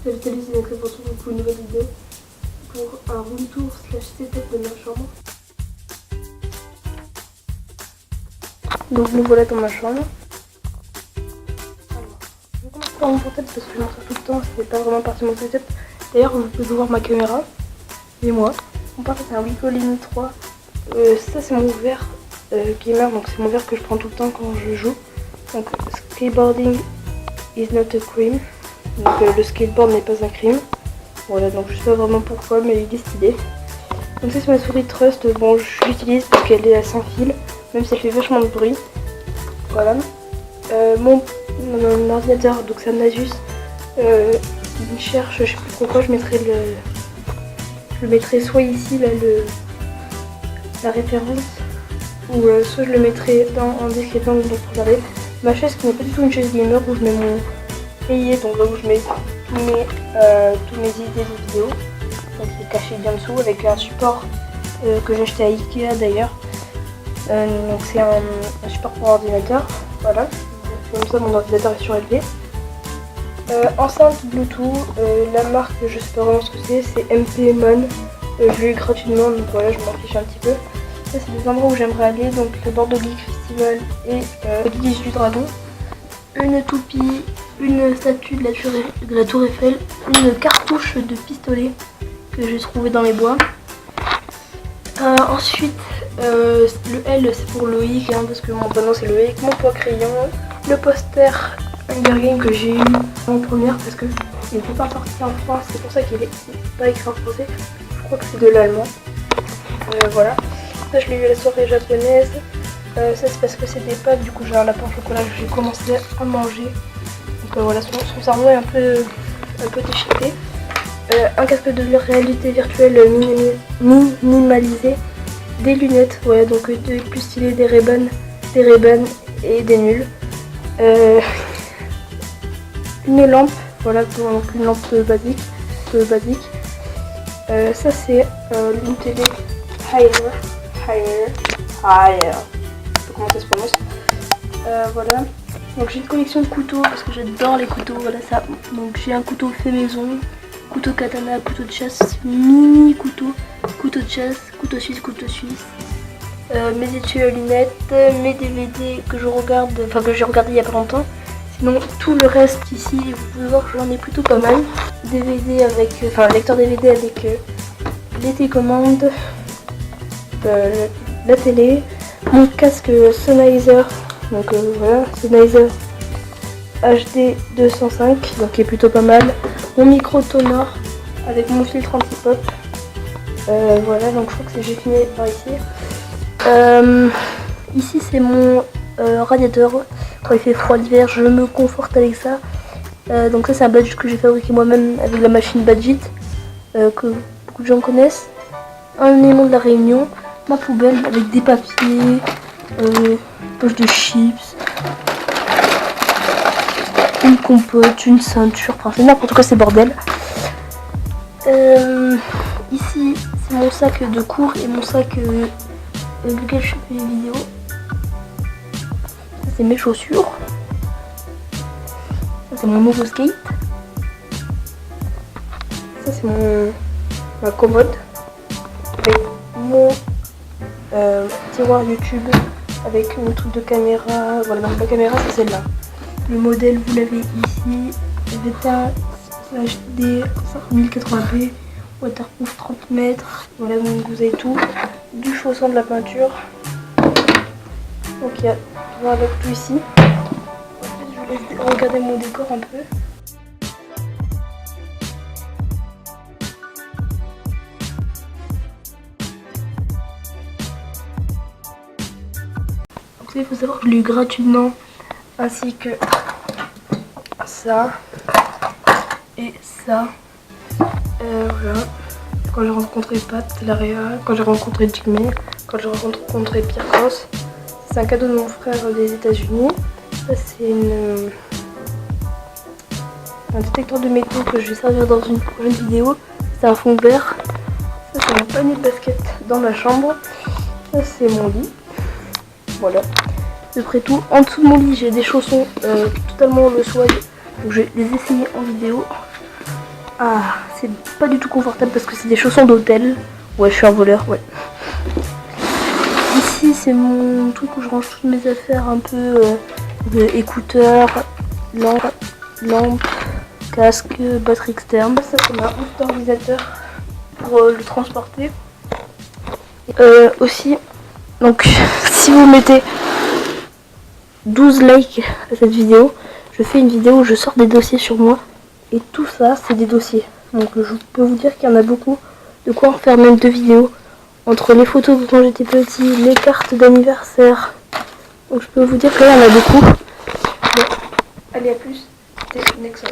Salut, c'est Alex pour une nouvelle vidéo pour un room tour slash setup de ma chambre. Donc nous voilà dans ma chambre. Alors, je vais commencer par mon portable parce que je m'en sers tout le temps, c'est pas vraiment partie de mon setup. D'ailleurs vous pouvez voir ma caméra et moi. Mon portable c'est un Wicolini 3. Ça c'est mon verre gamer, donc c'est mon verre que je prends tout le temps quand je joue. Donc skateboarding is not a crime. Donc le skateboard n'est pas un crime. Voilà, donc je sais pas vraiment pourquoi, mais il est stylé. Donc ça c'est ma souris Trust. Bon, je l'utilise parce qu'elle est sans fil, même si elle fait vachement de bruit. Voilà. Mon ordinateur, donc c'est un Asus. Il cherche, je sais plus pourquoi, je le mettrai soit ici, là, la référence, ou soit je le mettrai dans un disque épingle pour regarder. Ma chaise qui n'est pas du tout une chaise gamer où je mets mon cahier, donc là où je mets tous mes idées de vidéos, donc il est caché bien dessous avec un support que j'ai acheté à Ikea d'ailleurs. Donc c'est un support pour ordinateur, voilà, comme ça mon ordinateur est surélevé. Enceinte Bluetooth, la marque je sais pas vraiment ce que c'est MP Mon, je l'ai eu gratuitement donc voilà, je m'en fiche un petit peu. Ça c'est des endroits où j'aimerais aller, donc le Bordeaux Geek Festival et l'église du Dragon. Une toupie, une statue de la tour Eiffel, une cartouche de pistolet que j'ai trouvé dans les bois. Ensuite, le L c'est pour Loïc, hein, parce que mon prénom c'est Loïc, mon poids crayon, le poster Hunger Game que j'ai eu en première parce que il ne peut pas sortir en France, c'est pour ça qu'il n'est pas écrit en français, je crois que c'est de l'allemand. Voilà, ça je l'ai eu à la soirée japonaise. Ça c'est parce que c'est des pâtes, du coup j'ai un lapin au chocolat que j'ai commencé à manger. Donc voilà, son cerveau est un peu déchiqueté. Un casque de réalité virtuelle minimalisé, des lunettes, ouais, donc des plus stylés, des Ray-Ban et des nuls. Une lampe, voilà, donc une lampe basique. Ça c'est une télé Haier. Comment ça se prononce. Voilà, donc j'ai une collection de couteaux parce que j'adore les couteaux, voilà ça. Donc j'ai un couteau fait maison, couteau katana, couteau de chasse, mini couteau de chasse, couteau suisse, mes études à lunettes, mes DVD que j'ai regardé il y a pas longtemps. Sinon tout le reste ici, vous pouvez voir que j'en ai plutôt pas mal. DVD avec, lecteur DVD avec les télécommandes, la télé. Mon casque Sennheiser, donc voilà, Sennheiser HD 205, donc qui est plutôt pas mal. Mon micro Tonor avec mon filtre anti-pop. Voilà, donc je crois que j'ai fini par ici. Ici c'est mon radiateur. Quand il fait froid l'hiver, je me conforte avec ça. Donc ça c'est un badge que j'ai fabriqué moi-même avec la machine Badgit, que beaucoup de gens connaissent. Un élément de la Réunion. Ma poubelle avec des papiers, poche de chips, une compote, une ceinture, enfin c'est n'importe quoi, c'est bordel. Ici c'est mon sac de cours et mon sac duquel je fais les vidéos. Ça c'est mes chaussures. Ça c'est mon nouveau skate. Ça c'est ma commode avec mon tiroir YouTube avec mon truc de caméra. Voilà, donc la caméra c'est celle-là. Le modèle vous l'avez ici, VTA HD 1080p, waterproof 30 mètres. Voilà, donc vous avez tout, du chausson, de la peinture. Donc il y a voilà, tout ici. Ensuite je vous laisse regarder mon décor un peu. Il faut savoir que je l'ai eu gratuitement, ainsi que ça et ça. Voilà. Quand j'ai rencontré Pat Laria, quand j'ai rencontré Jigme, quand j'ai rencontré Pierre Cross. C'est un cadeau de mon frère des États-Unis. Ça c'est un détecteur de métaux que je vais servir dans une prochaine vidéo. C'est un fond vert. Ça c'est un panier de basket dans ma chambre. Ça c'est mon lit. Voilà, c'est près tout. En dessous de mon lit, j'ai des chaussons totalement le swag. Donc je vais les essayer en vidéo. Ah, c'est pas du tout confortable parce que c'est des chaussons d'hôtel. Ouais, je suis un voleur, ouais. Ici, c'est mon truc où je range toutes mes affaires, un peu écouteurs, lampes, casque, batterie externe. Ça, c'est ma housse d'organisateur pour le transporter. Aussi, donc, si vous mettez 12 likes à cette vidéo, je fais une vidéo où je sors des dossiers sur moi. Et tout ça, c'est des dossiers. Donc, je peux vous dire qu'il y en a beaucoup. De quoi en faire même 2 vidéos. Entre les photos de quand j'étais petit, les cartes d'anniversaire. Donc, je peux vous dire qu'il y en a beaucoup. Bon, allez, à plus. C'était Nexon.